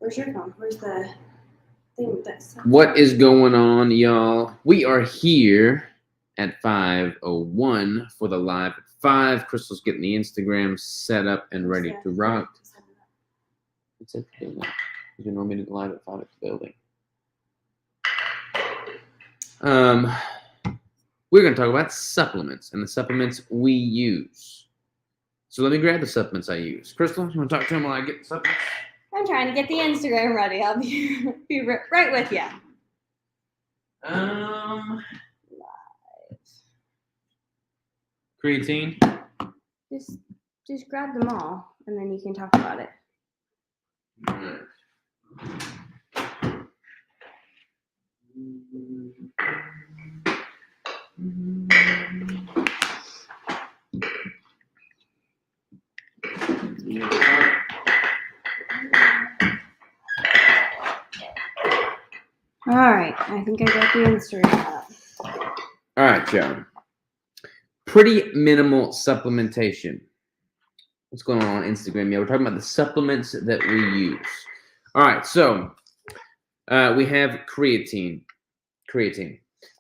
Where's your phone? Where's the thing that's... What is going on, y'all? We are here at 5:01 for the live at 5. Crystal's getting the Instagram set up and ready to rock. It's okay. You normally do the live at 5 at the building. We're going to talk about supplements and the supplements we use. So let me grab the supplements I use. Crystal, you want to talk to him while I get the supplements? I'm trying to get the Instagram ready. I'll be right with you. Creatine. Just grab them all, and then you can talk about it. All right. All right, I think I got the Instagram up. All right, y'all. Pretty minimal supplementation. What's going on Instagram? Yeah, we're talking about the supplements that we use. All right, so we have creatine.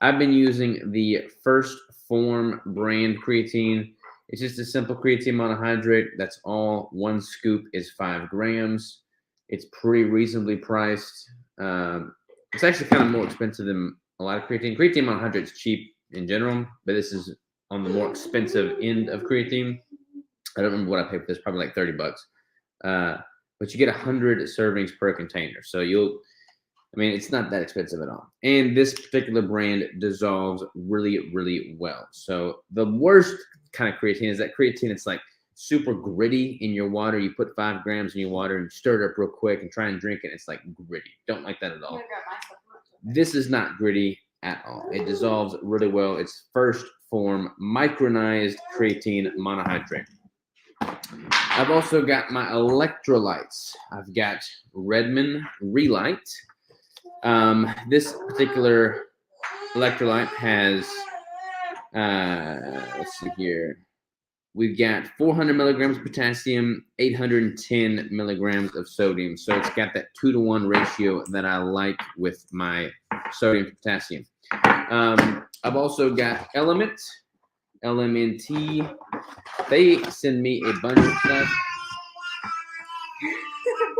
I've been using the First Form brand creatine. It's just a simple creatine monohydrate. That's all. 1 scoop is 5 grams. It's pretty reasonably priced. It's actually kind of more expensive than a lot of creatine. Creatine monohydrate is cheap in general, but this is on the more expensive end of creatine. I don't remember what I paid for this, probably like $30. But you get 100 servings per container. So it's not that expensive at all. And this particular brand dissolves really, really well. So the worst kind of creatine is that creatine, it's like super gritty in your water. You put 5 grams in your water and stir it up real quick and try and drink it. It's like gritty. Don't like that at all. This is not gritty at all. It dissolves really well. It's First Form micronized creatine monohydrate. I've also got my electrolytes. I've got Redmond Relight. This particular electrolyte has, let's see here. We've got 400 milligrams of potassium, 810 milligrams of sodium. So it's got that 2-to-1 ratio that I like with my sodium to potassium. I've also got Element, LMNT. They send me a bunch of stuff.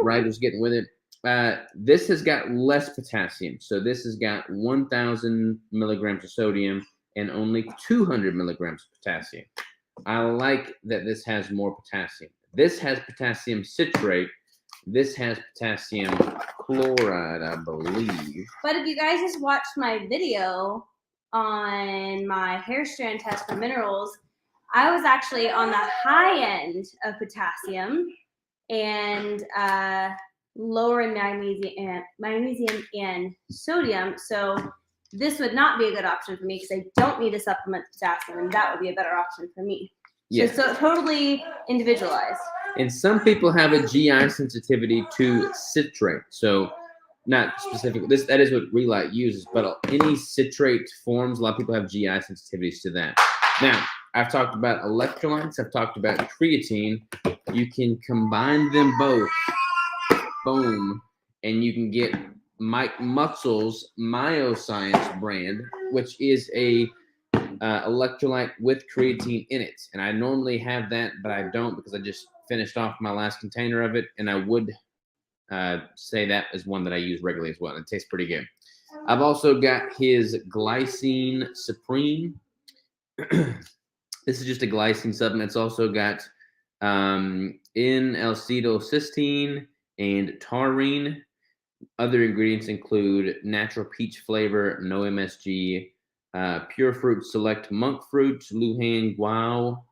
Ryder's getting with it. This has got less potassium. So this has got 1,000 milligrams of sodium and only 200 milligrams of potassium. I like that this has more potassium. This has potassium citrate. This has potassium chloride, I believe. But if you guys just watched my video on my hair strand test for minerals, I was actually on the high end of potassium and lower in magnesium and sodium. So this would not be a good option for me because I don't need to supplement potassium, and that would be a better option for me. Yes. So totally individualized. And some people have a GI sensitivity to citrate. So not specific. That is what Relight uses, but any citrate forms, a lot of people have GI sensitivities to that. Now, I've talked about electrolytes. I've talked about creatine. You can combine them both. Boom. And you can get Mike Mutzel's Myoscience brand, which is a electrolyte with creatine in it. And I normally have that, but I don't because I just finished off my last container of it. And I would say that is one that I use regularly as well. It tastes pretty good. I've also got his Glycine Supreme. This is just a glycine supplement. It's also got N-L-acetylcysteine and taurine. Other ingredients include natural peach flavor, no MSG, pure fruit select monk fruit, Luhan guao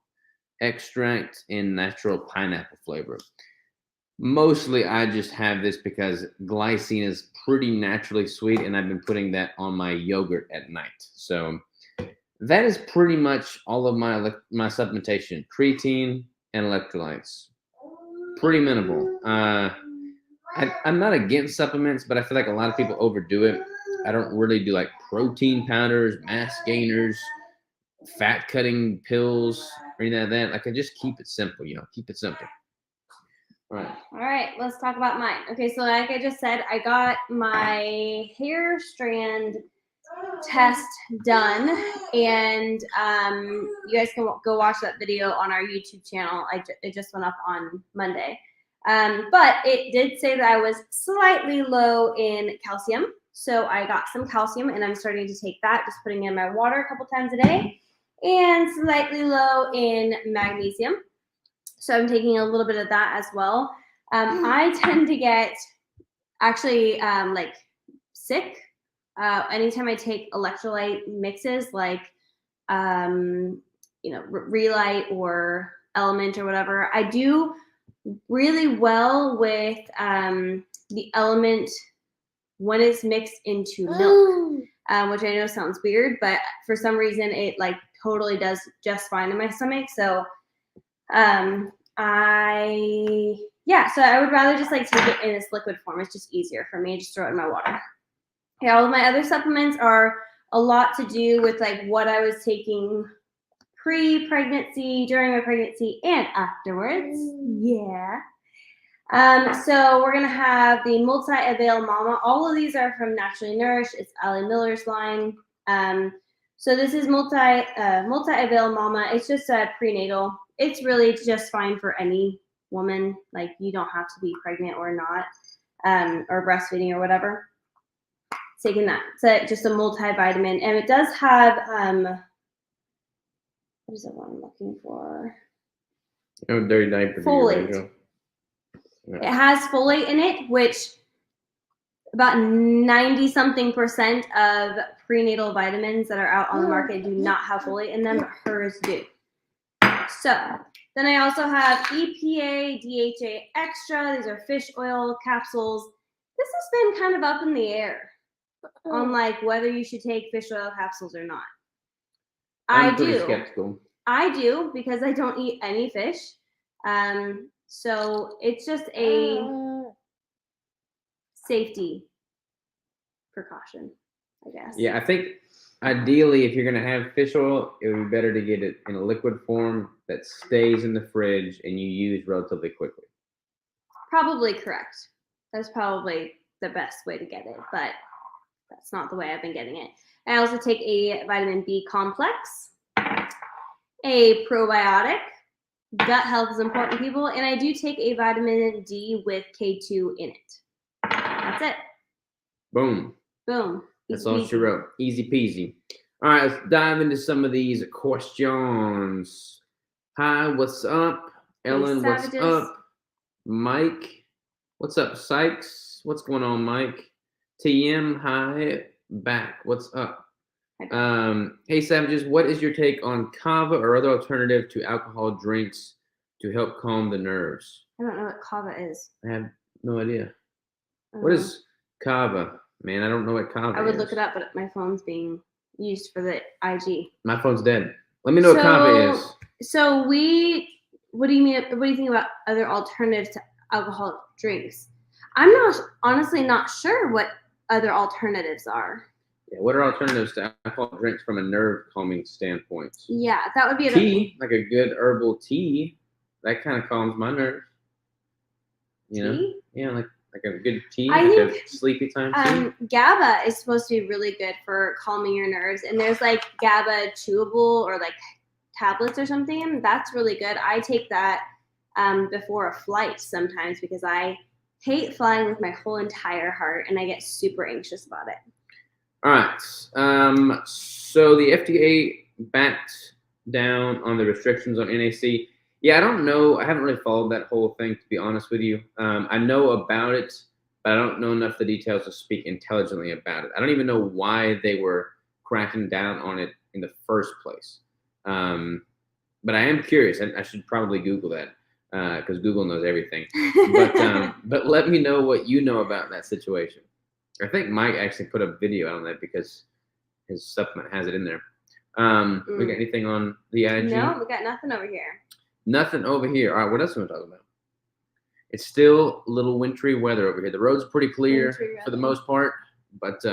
extract, and natural pineapple flavor. Mostly I just have this because glycine is pretty naturally sweet, and I've been putting that on my yogurt at night. So that is pretty much all of my supplementation, creatine and electrolytes. Pretty minimal. I'm not against supplements, but I feel like a lot of people overdo it. I don't really do like protein powders, mass gainers, fat cutting pills, or anything like that. Like I just keep it simple, keep it simple. All right, let's talk about mine. Okay, so like I just said, I got my hair strand test done, and you guys can go watch that video on our YouTube channel. It just went up on Monday. But it did say that I was slightly low in calcium. So I got some calcium, and I'm starting to take that, just putting in my water a couple times a day, and slightly low in magnesium. So I'm taking a little bit of that as well. I tend to get actually like sick anytime I take electrolyte mixes, like Relight or Element or whatever. I do really well with the Element when it's mixed into milk, which I know sounds weird, but for some reason it like totally does just fine in my stomach. So so I would rather just like take it in this liquid form. It's just easier for me. Just throw it in my water. Yeah, all of my other supplements are a lot to do with like what I was taking pre-pregnancy, during my pregnancy, and afterwards. Yeah. So we're gonna have the Multi-Avail Mama. All of these are from Naturally Nourished. It's Ali Miller's line. So this is Multi-Avail Mama. It's just a prenatal. It's really just fine for any woman. Like you don't have to be pregnant or not, or breastfeeding or whatever. Taking that. It's just a multivitamin, and it does have what is the one I'm looking for? Oh, dirty diaper. Folate. Yeah. It has folate in it, which about 90-something% of prenatal vitamins that are out on the market do not have folate in them, but hers do. So then I also have EPA, DHA Extra. These are fish oil capsules. This has been kind of up in the air on like whether you should take fish oil capsules or not. I'm pretty skeptical. I do because I don't eat any fish. So it's just a safety precaution, I guess. Yeah, I think ideally if you're going to have fish oil, it would be better to get it in a liquid form that stays in the fridge and you use relatively quickly. Probably correct. That's probably the best way to get it, but that's not the way I've been getting it. I also take a vitamin B complex, a probiotic. Gut health is important, people, and I do take a vitamin D with K2 in it. That's it. Boom. Boom. That's all she wrote. Easy peasy. All right, let's dive into some of these questions. Hi, what's up? Ellen, what's up? Mike, what's up? Sykes, what's going on, Mike? TM, hi. Back, what's up? Hey, Savages, what is your take on kava or other alternative to alcohol drinks to help calm the nerves? I don't know what kava is. I have no idea. What is kava? Man, I don't know what kava is. I would look it up, but my phone's being used for the IG. My phone's dead. Let me know what kava is. So what do you mean? What do you think about other alternatives to alcoholic drinks? I'm honestly not sure what other alternatives are. Yeah, what are alternatives to alcohol drinks from a nerve calming standpoint? Yeah, that would be tea, like a good herbal tea. That kind of calms my nerves. You know? Yeah, like a good tea, a sleepy time tea. GABA is supposed to be really good for calming your nerves, and there's like GABA chewable or like tablets or something. That's really good. I take that before a flight sometimes because I hate flying with my whole entire heart, and I get super anxious about it. All right. So the FDA backed down on the restrictions on NAC. Yeah, I don't know. I haven't really followed that whole thing, to be honest with you. I know about it, but I don't know enough of the details to speak intelligently about it. I don't even know why they were cracking down on it in the first place. But I am curious. I should probably Google that because Google knows everything. But let me know what you know about that situation. I think Mike actually put a video on that because his supplement has it in there. We got anything on the IG? No, we got nothing over here. Nothing over here. All right, what else are we talking about? It's still a little wintry weather over here. The road's pretty clear for the most part, but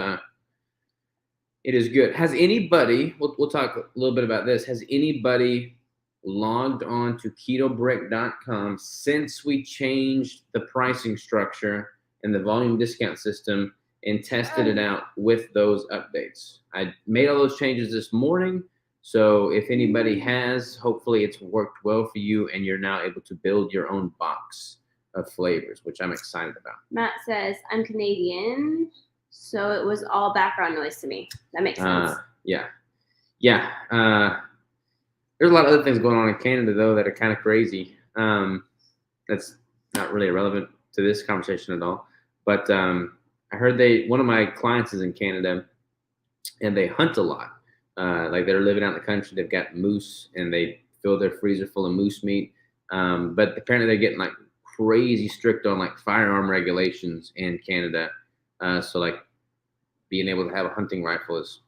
it is good. Has anybody, we'll talk a little bit about this, has anybody logged on to ketobrick.com since we changed the pricing structure and the volume discount system and tested it out with those updates. I made all those changes this morning. So if anybody has, hopefully it's worked well for you and you're now able to build your own box of flavors, which I'm excited about. Matt says, I'm Canadian, so it was all background noise to me. That makes sense. Yeah. There's a lot of other things going on in Canada, though, that are kind of crazy. That's not really relevant to this conversation at all. But I heard one of my clients is in Canada, and they hunt a lot. Like they're living out in the country. They've got moose, and they fill their freezer full of moose meat. But apparently they're getting like crazy strict on like firearm regulations in Canada. So like being able to have a hunting rifle is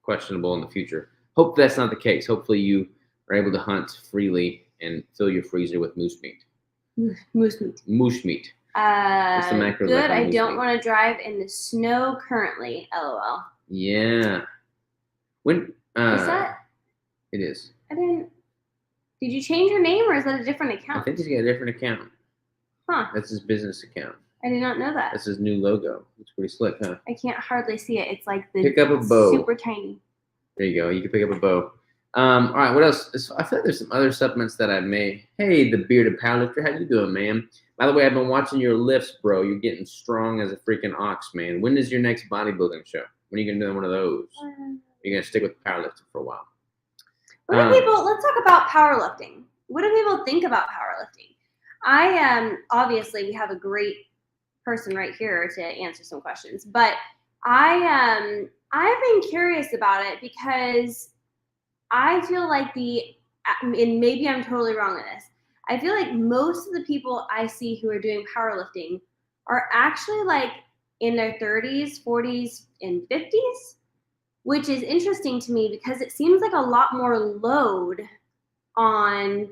questionable in the future. Hope that's not the case. Hopefully you are able to hunt freely and fill your freezer with moose meat. Moose meat. Moose meat. What's the macros Good. like on I moose don't meat? want to drive in the snow currently. LOL. Yeah. When Is that? It is. I didn't. Did you change your name, or is that a different I account? think he's got a different account. Huh. That's his business account. I did not know that. That's his new logo. It's pretty slick, huh? I can't hardly see it. It's like the Pick up a bow. super tiny. There you go. You can pick up a bow. All right. What else? I feel like there's some other supplements that I made. Hey, the bearded powerlifter. How you doing, man? By the way, I've been watching your lifts, bro. You're getting strong as a freaking ox, man. When is your next bodybuilding show? When are you gonna do one of those? You're gonna stick with powerlifting for a while. What do people? Let's talk about powerlifting. What do people think about powerlifting? Obviously we have a great person right here to answer some questions, but I've been curious about it because I feel like and maybe I'm totally wrong on this. I feel like most of the people I see who are doing powerlifting are actually like in their 30s, 40s, and 50s, which is interesting to me because it seems like a lot more load on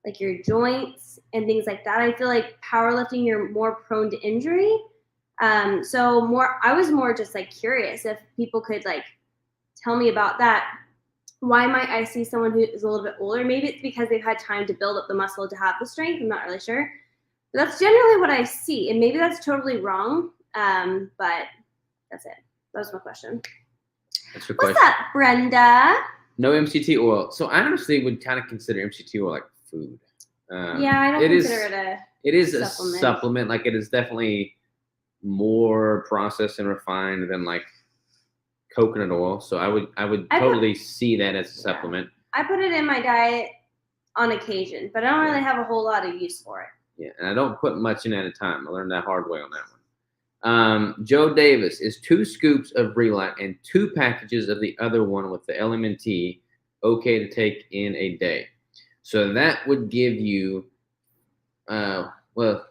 like your joints and things like that. I feel like powerlifting, you're more prone to injury. I was more just like curious if people could like tell me about that. Why might I see someone who is a little bit older? Maybe it's because they've had time to build up the muscle to have the strength. I'm not really sure. But that's generally what I see. And maybe that's totally wrong. But that's it. That was my question. That's your What's question. up, Brenda? No MCT oil. So I honestly would kind of consider MCT oil like food. Yeah, I don't consider it is a a supplement. Like it is definitely more processed and refined than like coconut oil. So I would totally see that as a supplement. I put it in my diet on occasion, but I don't really have a whole lot of use for it. Yeah, and I don't put much in at a time. I learned that hard way on that one. Joe Davis is 2 scoops of Relight and 2 packages of the other one with the LMNT okay to take in a day. So that would give you, well,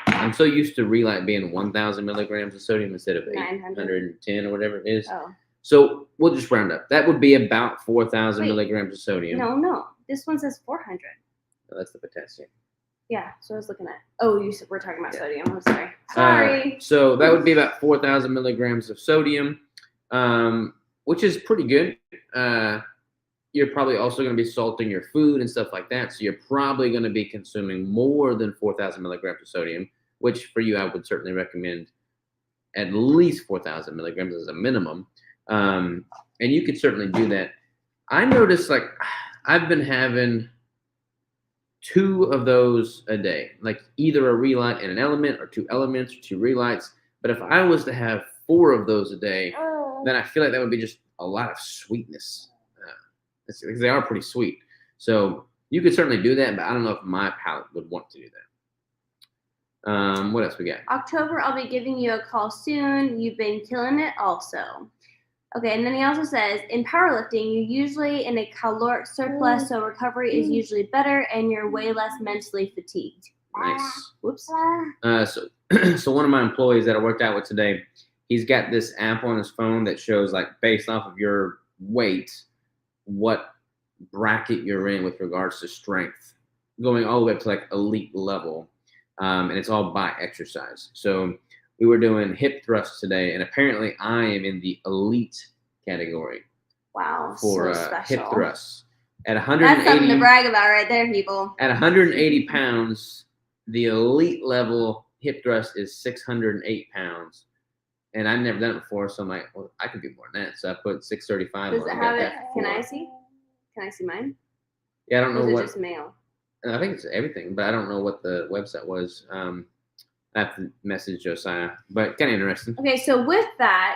I'm so used to Relight being 1,000 milligrams of sodium instead of 810 or whatever it is. Oh. So we'll just round up. That would be about 4,000 milligrams of sodium. No. This one says 400. Oh, that's the potassium. Yeah, so I was looking at. Oh, we're talking about sodium. I'm sorry. Sorry. So that would be about 4,000 milligrams of sodium, which is pretty good. You're probably also going to be salting your food and stuff like that. So you're probably going to be consuming more than 4,000 milligrams of sodium, which for you, I would certainly recommend at least 4,000 milligrams as a minimum. And you could certainly do that. I noticed like I've been having 2 of those a day, like either a Relight and an element or 2 elements or 2 Relights. But if I was to have 4 of those a day, then I feel like that would be just a lot of sweetness. Because they are pretty sweet. So you could certainly do that, but I don't know if my palate would want to do that. What else we got? October, I'll be giving you a call soon. You've been killing it also. Okay, and then he also says, in powerlifting, you're usually in a caloric surplus, so recovery is usually better and you're way less mentally fatigued. Nice. Whoops. So one of my employees that I worked out with today, he's got this app on his phone that shows like based off of your weight, what bracket you're in with regards to strength, going all the way up to like elite level. And it's all by exercise. So we were doing hip thrusts today, and apparently I am in the elite category. Wow, for so special. hip thrusts. At That's something to 180, brag about right there, people. at 180 pounds, the elite level hip thrust is 608 pounds. And I've never done it before, so I'm like, well, I could do more than that. So I put 635 Does on. it I have got it? that for Can I 4. see? Can I see mine? Yeah, I don't Or know is it what. just male? I think it's everything, but I don't know what the website was. I have to message Josiah, but kind of interesting. Okay, so with I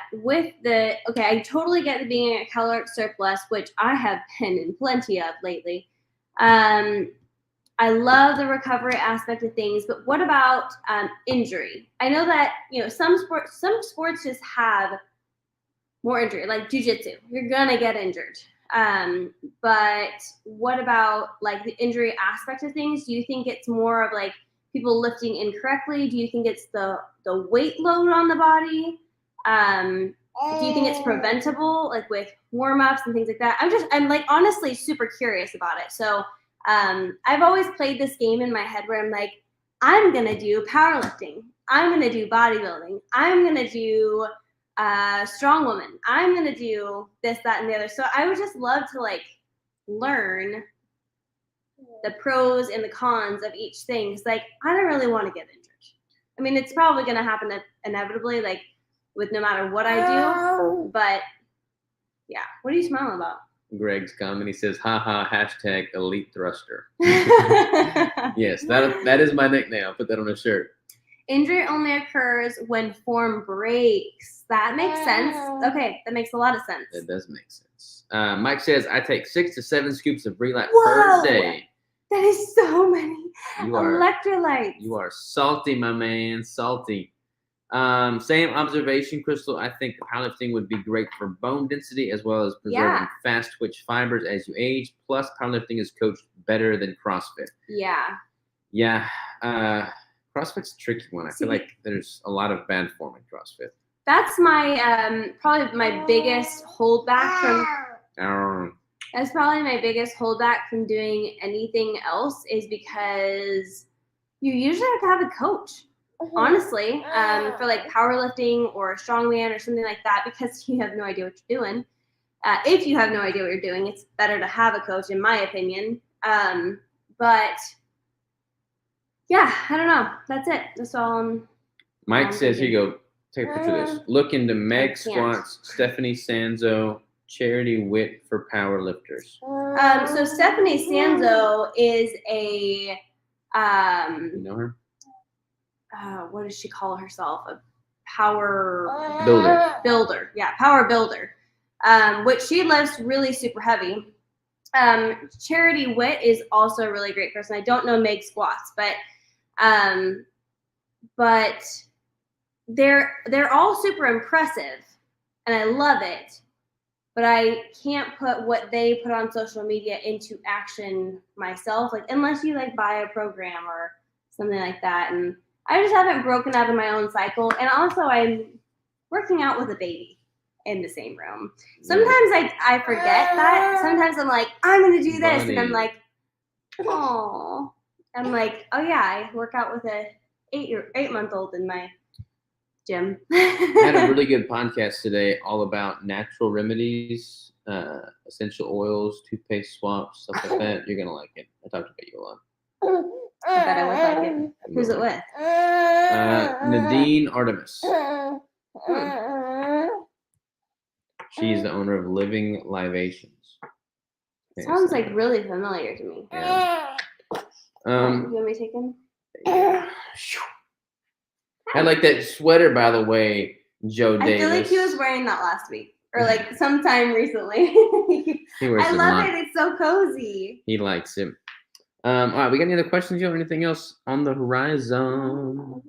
totally get the being a caloric surplus, which I have been in plenty of lately. I love the recovery aspect of things, but what about injury? I know that some sports just have more injury, like jiu-jitsu. You're gonna get injured. But what about like the injury aspect of things? Do you think it's more of like people lifting incorrectly? Do you think it's the weight load on the body? Do you think it's preventable, like with warm-ups and things like that? I'm like honestly super curious about it. So I've always played this game in my head where I'm like, I'm gonna do powerlifting, I'm gonna do bodybuilding, I'm gonna do strong woman, I'm gonna do this, that, and the other. So I would just love to like learn the pros and the cons of each thing. Cause like I don't really want to get injured. I mean, it's probably gonna happen inevitably, like with no matter what I do. But yeah, what are you smiling about? Greg's comment. He says, "Haha, hashtag elite thruster." Yes, that is my nickname. I'll put that on a shirt. Injury only occurs when form breaks. That makes sense. Okay, that makes a lot of sense. That does make sense. Mike says, "I take 6 to 7 scoops of Relap Whoa! per day." That is so many You are electrolytes. You are salty, my man. Salty. Same observation, Crystal. I think powerlifting would be great for bone density as well as preserving fast twitch fibers as you age. Plus, powerlifting is coached better than CrossFit. Yeah. CrossFit's a tricky one. I feel like there's a lot of bad form in CrossFit. That's my probably my biggest holdback from. That's probably my biggest holdback from doing anything else is because you usually have to have a coach. Honestly, for like powerlifting or strongman or something like that, because you have no idea what you're doing. If you have no idea what you're doing, it's better to have a coach, in my opinion. But yeah, I don't know. That's it. That's all. Mike says, "Here you go. Take a picture of this. Look into Meg Squats, Stephanie Sanzo, Charity Witt for powerlifters." So Stephanie Sanzo is a you know her? What does she call herself? A power builder. Yeah, power builder. Which she lifts really super heavy. Charity Witt is also a really great person. I don't know Meg Squats, but they're all super impressive, and I love it. But I can't put what they put on social media into action myself, like unless you like buy a program or something like that. And I just haven't broken out of my own cycle. And also I'm working out with a baby in the same room. Sometimes I forget that. Sometimes I'm like, I'm going to do this. And I'm like, oh, I'm like, oh yeah, I work out with a 8-month-old in my gym. I had a really good podcast today all about natural remedies, essential oils, toothpaste swaps, stuff like that. You're going to like it. I talked about you a lot. I bet I would like it. Who's it with? Nadine Artemis. She's the owner of Living Libations. Sounds like really familiar to me. Yeah. You want me to take him? I like that sweater, by the way, Joe Davis. I feel like he was wearing that last week or like sometime recently. I love it. It's so cozy. He likes it. All right, we got any other questions, Joe? Anything else on the horizon?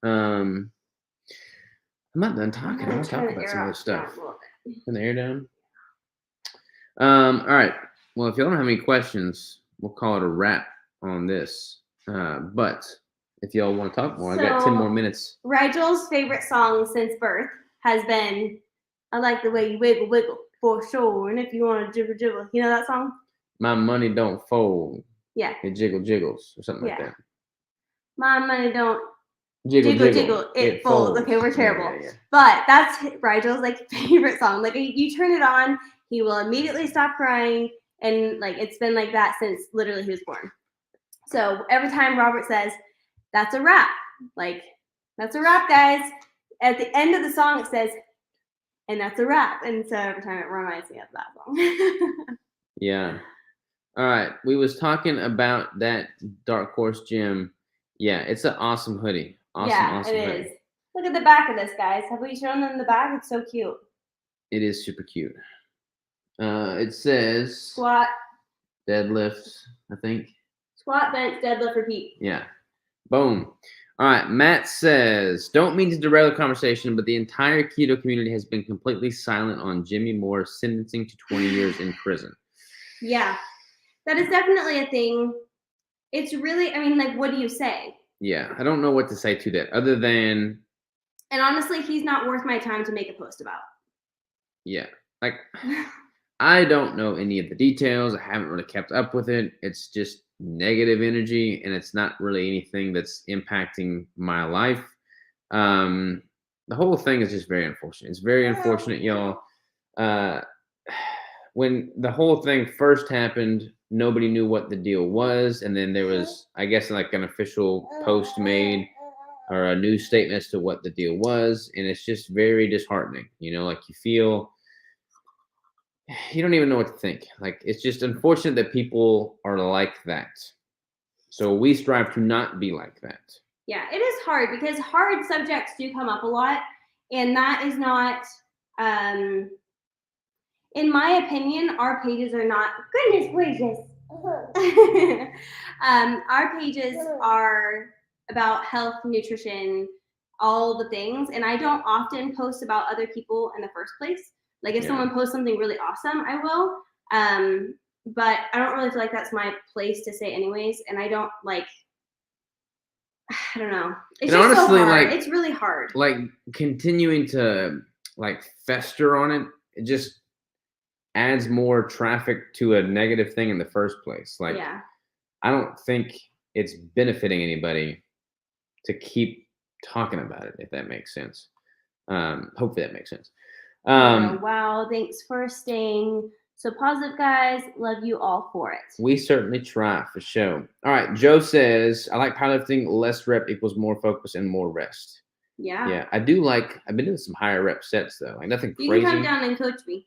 I'm not done talking. I want to talk about some other stuff. Turn the air down. All right. Well, if y'all don't have any questions, we'll call it a wrap on this. But if y'all want to talk more, I've got 10 more minutes. Rigel's favorite song since birth has been "I Like the Way You Wiggle Wiggle" for sure. And if you want to jibber jibber, you know that song? My money don't fold. Yeah. It jiggle jiggles or something like that. My money don't jiggle. It folds. Okay, we're terrible. Yeah. But that's Rigel's like favorite song. Like you turn it on, he will immediately stop crying And like it's been like that since literally he was born. So every time Robert says, "That's a wrap," like that's a wrap, guys. At the end of the song, it says, "And that's a wrap." And so every time it reminds me of that song. Yeah. All right. We was talking about that Dark Horse Gym. Yeah, it's an awesome hoodie. Awesome it hoodie. is. Look at the back of this, guys. Have we shown them the back? It's so cute. It is super cute. It says Squat, deadlift, I think. squat, bench, deadlift, repeat. Yeah. Boom. All right. Matt says, don't mean to derail the conversation, but the entire keto community has been completely silent on Jimmy Moore's sentencing to 20 years in prison. Yeah, that is definitely a thing. It's really, I mean, like, what do you say? Yeah, I don't know what to say to that other than. And honestly, he's not worth my time to make a post about. Yeah, like I don't know any of the details. I haven't really kept up with it. It's just negative energy, and it's not really anything that's impacting my life. The whole thing is just very unfortunate. It's very unfortunate, y'all. When the whole thing first happened, nobody knew what the deal was, and then there was, I guess, like an official post made or a news statement as to what the deal was, and it's just very disheartening. You know, like you don't even know what to think. Like it's just unfortunate that people are like that. So we strive to not be like that. Yeah, it is hard because hard subjects do come up a lot, and that is not. In my opinion, our pages are not, goodness gracious. Our pages are about health, nutrition, all the things. And I don't often post about other people in the first place. Like if someone posts something really awesome, I will. But I don't really feel like that's my place to say anyways. And I don't like, I don't know. It's and just honestly, so hard. like it's really hard. Like continuing to like fester on it, it just adds more traffic to a negative thing in the first place. Like, I don't think it's benefiting anybody to keep talking about it, if that makes sense. Hopefully that makes sense. Wow, thanks for staying so positive, guys. Love you all for it. We certainly try for sure. All right, Joe says, I like powerlifting. Less rep equals more focus and more rest. Yeah, I do like. I've been doing some higher rep sets though, like nothing crazy. You can come down and coach me.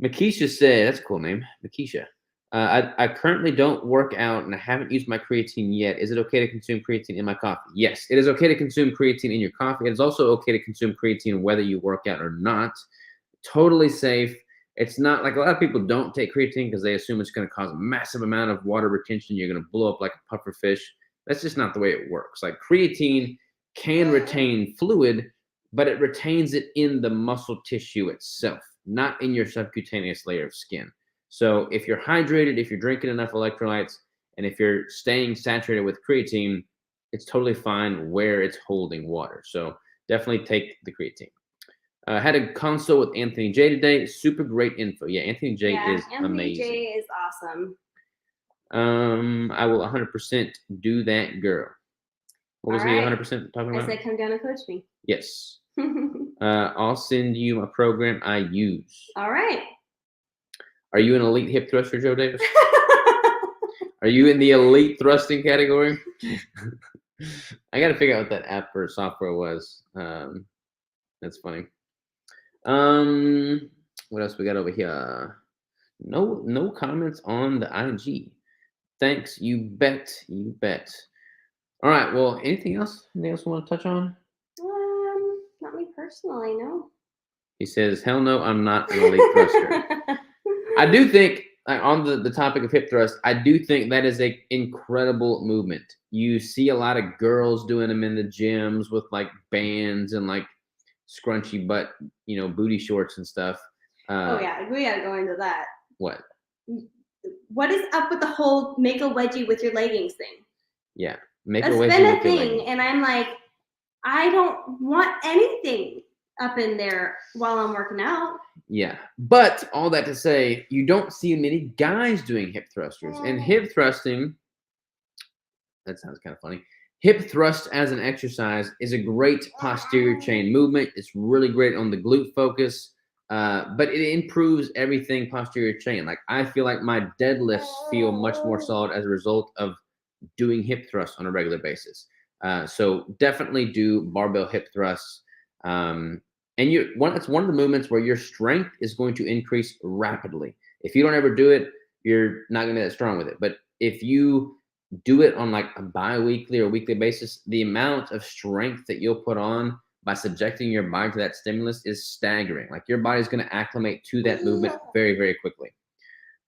Makisha said, that's a cool name, Makisha. I currently don't work out and I haven't used my creatine yet. Is it okay to consume creatine in my coffee? Yes, it is okay to consume creatine in your coffee. It is also okay to consume creatine whether you work out or not. Totally safe. It's not like a lot of people don't take creatine because they assume it's going to cause a massive amount of water retention. You're going to blow up like a puffer fish. That's just not the way it works. Like creatine can retain fluid, but it retains it in the muscle tissue itself, not in your subcutaneous layer of skin. So if you're hydrated, if you're drinking enough electrolytes, and if you're staying saturated with creatine, it's totally fine where it's holding water. So definitely take the creatine. Had a consult with Anthony J today. Super great info. Yeah, Anthony J is Anthony amazing. J is awesome. I will 100% do that, girl. What was he 100% talking about? I said come down and coach me. Yes. I'll send you a program I use. All right. Are you an elite hip thruster, Joe Davis? Are you in the elite thrusting category? I got to figure out what that app or software was. That's funny. What else we got over here? No comments on the IG. Thanks, you bet. All right. Well, anything else? Anything else you want to touch on? Not me personally, no. He says, "Hell no, I'm not an elite thruster." I do think, on the topic of hip thrust, I do think that is an incredible movement. You see a lot of girls doing them in the gyms with like bands and like scrunchy butt, booty shorts and stuff. Oh yeah, we gotta go into that. What? What is up with the whole make a wedgie with your leggings thing? Yeah, that's been a thing, and I'm like, I don't want anything up in there while I'm working out. Yeah, but all that to say, you don't see many guys doing hip thrusters, and hip thrusting. That sounds kind of funny. Hip thrust as an exercise is a great posterior chain movement. It's really great on the glute focus. but it improves everything posterior chain. Like I feel like my deadlifts feel much more solid as a result of doing hip thrusts on a regular basis. So definitely do barbell hip thrusts. And it's one of the movements where your strength is going to increase rapidly. If you don't ever do it, you're not going to be that strong with it. But if you do it on like a bi-weekly or weekly basis, the amount of strength that you'll put on by subjecting your body to that stimulus is staggering. Like your body's going to acclimate to that movement very, very quickly.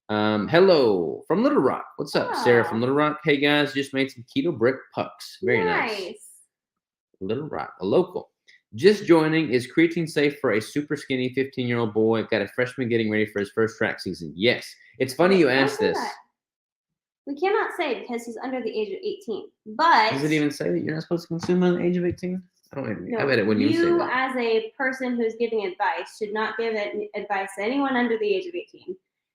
Hello from Little Rock. What's up, Sarah from Little Rock? Hey guys, just made some keto brick pucks. Very nice. Little Rock, a local. Just joining. Is creatine safe for a super skinny 15-year-old boy? Got a freshman getting ready for his first track season. Yes. It's funny you asked this. We cannot say because he's under the age of 18. But does it even say that you're not supposed to consume under the age of 18? I don't even. No, I bet it wouldn't even say that. You, as a person who's giving advice, should not give advice to anyone under the age of 18.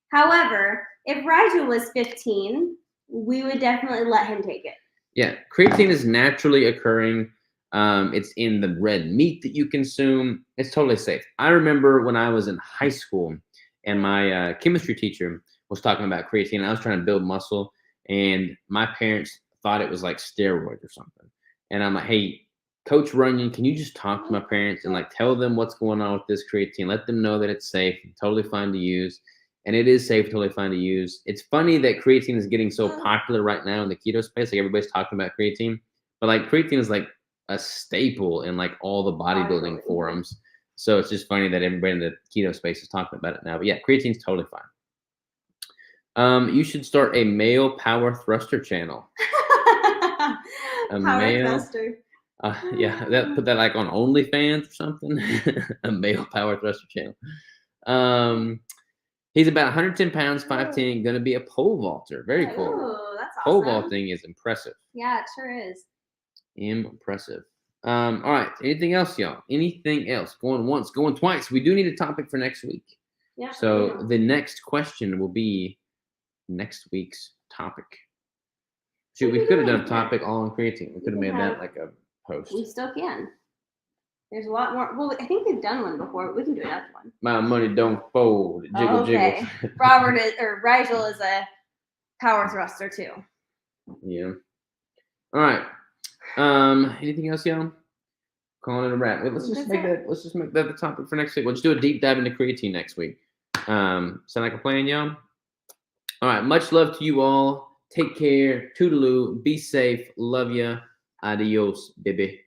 However, if Rigel was 15, we would definitely let him take it. Yeah, creatine is naturally occurring. It's in the red meat that you consume. It's totally safe. I remember when I was in high school and my chemistry teacher was talking about creatine. I was trying to build muscle, and my parents thought it was like steroids or something. And I'm like, hey, Coach Runyon, can you just talk to my parents and like tell them what's going on with this creatine? Let them know that it's safe, totally fine to use. And it is safe, totally fine to use. It's funny that creatine is getting so popular right now in the keto space. Like everybody's talking about creatine, but like creatine is like a staple in like all the bodybuilding forums. So it's just funny that everybody in the keto space is talking about it now. But yeah, creatine's totally fine. You should start a male power thruster channel. Thruster. Yeah, put that like on OnlyFans or something. A male power thruster channel. He's about 110 pounds, 5'10", going to be a pole vaulter. Very cool. Oh, that's awesome. Pole vaulting is impressive. Yeah, it sure is. Impressive. All right. Anything else, y'all? Anything else? Going once, going twice. We do need a topic for next week. Yeah. So the next question will be next week's topic. Shoot, we could have done a topic all on creatine. We could have made that like a post. We still can. There's a lot more. Well, I think they've done one before. We can do another one. My money don't fold. Jiggle, okay. Jiggle. Rigel is a power thruster too. Yeah. All right. Anything else, y'all? Calling it a wrap. Let's just make that the topic for next week. We'll just do a deep dive into creatine next week. Sound like a plan, y'all? All right. Much love to you all. Take care. Toodaloo. Be safe. Love ya. Adios, baby.